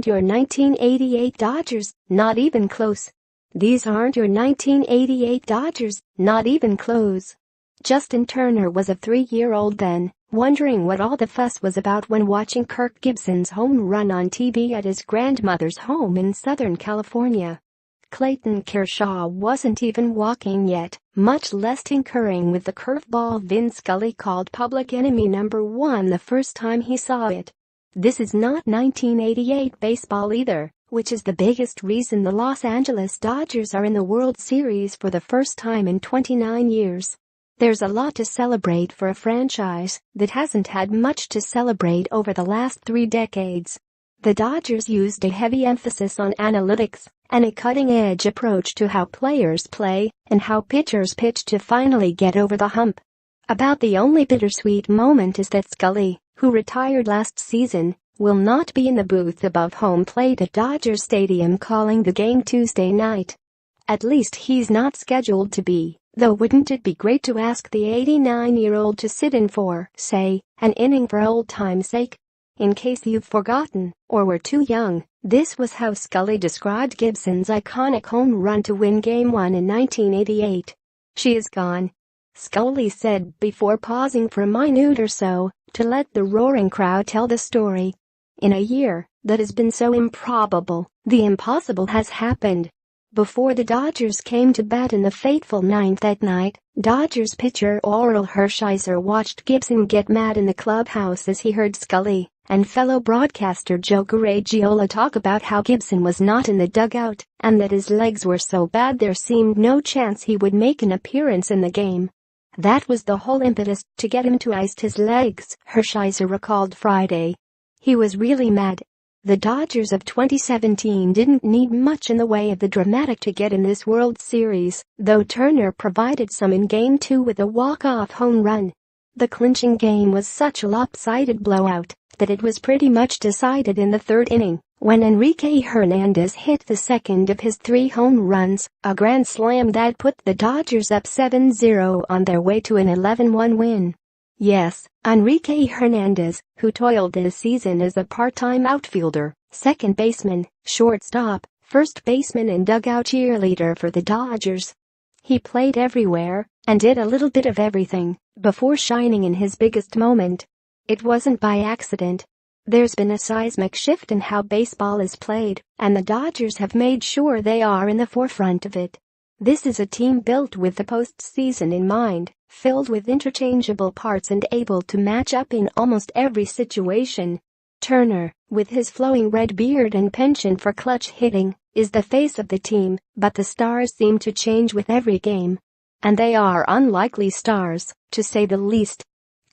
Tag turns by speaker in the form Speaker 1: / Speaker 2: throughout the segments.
Speaker 1: aren't your 1988 Dodgers, not even close. These aren't your 1988 Dodgers, not even close. Justin Turner was a 3-year-old then, wondering what all the fuss was about when watching Kirk Gibson's home run on TV at his grandmother's home in Southern California. Clayton Kershaw wasn't even walking yet, much less tinkering with the curveball Vin Scully called public enemy number 1 the first time he saw it. This is not 1988 baseball either, which is the biggest reason the Los Angeles Dodgers are in the World Series for the first time in 29 years. There's a lot to celebrate for a franchise that hasn't had much to celebrate over the last 3 decades. The Dodgers used a heavy emphasis on analytics and a cutting-edge approach to how players play and how pitchers pitch to finally get over the hump. About the only bittersweet moment is that Scully, who retired last season, will not be in the booth above home plate at Dodger Stadium calling the game Tuesday night. At least he's not scheduled to be, though wouldn't it be great to ask the 89-year-old to sit in for, say, an inning for old time's sake? In case you've forgotten, or were too young, this was how Scully described Gibson's iconic home run to win Game 1 in 1988. "She is gone," Scully said before pausing for a minute or so to let the roaring crowd tell the story. In a year that has been so improbable, the impossible has happened. Before the Dodgers came to bat in the fateful 9th that night, Dodgers pitcher Orel Hershiser watched Gibson get mad in the clubhouse as he heard Scully and fellow broadcaster Joe Garagiola talk about how Gibson was not in the dugout and that his legs were so bad there seemed no chance he would make an appearance in the game. That was the whole impetus to get him to ice his legs, Hershiser recalled Friday. He was really mad. The Dodgers of 2017 didn't need much in the way of the dramatic to get in this World Series, though Turner provided some in Game 2 with a walk-off home run. The clinching game was such a lopsided blowout that it was pretty much decided in the 3rd inning when Enrique Hernandez hit the second of his 3 home runs, a grand slam that put the Dodgers up 7-0 on their way to an 11-1 win. Yes, Enrique Hernandez, who toiled this season as a part-time outfielder, second baseman, shortstop, first baseman and dugout cheerleader for the Dodgers. He played everywhere and did a little bit of everything before shining in his biggest moment. It wasn't by accident. There's been a seismic shift in how baseball is played, and the Dodgers have made sure they are in the forefront of it. This is a team built with the postseason in mind, filled with interchangeable parts and able to match up in almost every situation. Turner, with his flowing red beard and penchant for clutch hitting, is the face of the team, but the stars seem to change with every game. And they are unlikely stars, to say the least.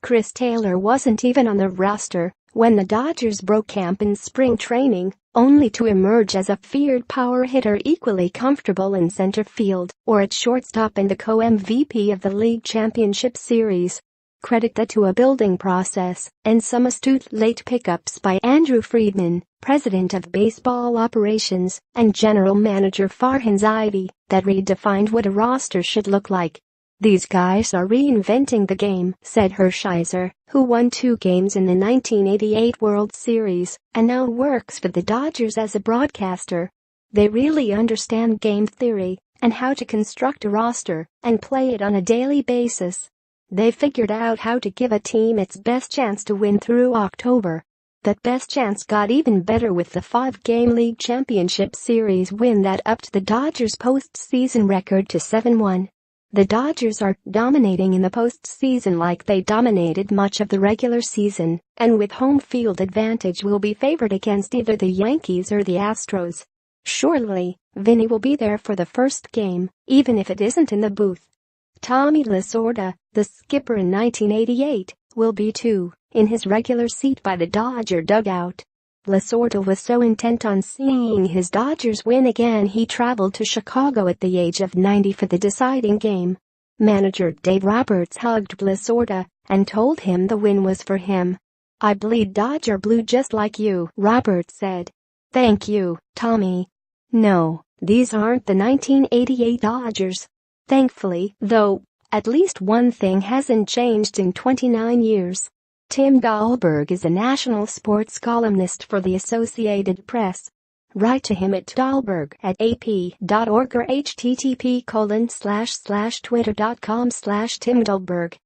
Speaker 1: Chris Taylor wasn't even on the roster when the Dodgers broke camp in spring training, only to emerge as a feared power hitter equally comfortable in center field or at shortstop and the co-MVP of the League Championship Series. Credit that to a building process and some astute late pickups by Andrew Friedman, president of baseball operations, and general manager Farhan Zaidi, that redefined what a roster should look like. "These guys are reinventing the game," said Hershiser, who won 2 games in the 1988 World Series and now works for the Dodgers as a broadcaster. "They really understand game theory and how to construct a roster and play it on a daily basis. They figured out how to give a team its best chance to win through October. That best chance got even better with the 5-game League Championship Series win that upped the Dodgers' postseason record to 7-1. The Dodgers are dominating in the postseason like they dominated much of the regular season, and with home field advantage will be favored against either the Yankees or the Astros. Surely, Vinny will be there for the first game, even if it isn't in the booth. Tommy Lasorda, the skipper in 1988, will be too, in his regular seat by the Dodger dugout. Lasorda was so intent on seeing his Dodgers win again he traveled to Chicago at the age of 90 for the deciding game. Manager Dave Roberts hugged Lasorda and told him the win was for him. "I bleed Dodger blue just like you," Roberts said. "Thank you, Tommy." No, these aren't the 1988 Dodgers. Thankfully, though, at least one thing hasn't changed in 29 years. Tim Dahlberg is a national sports columnist for the Associated Press. Write to him at dahlberg@ap.org or http://twitter.com/timdahlberg.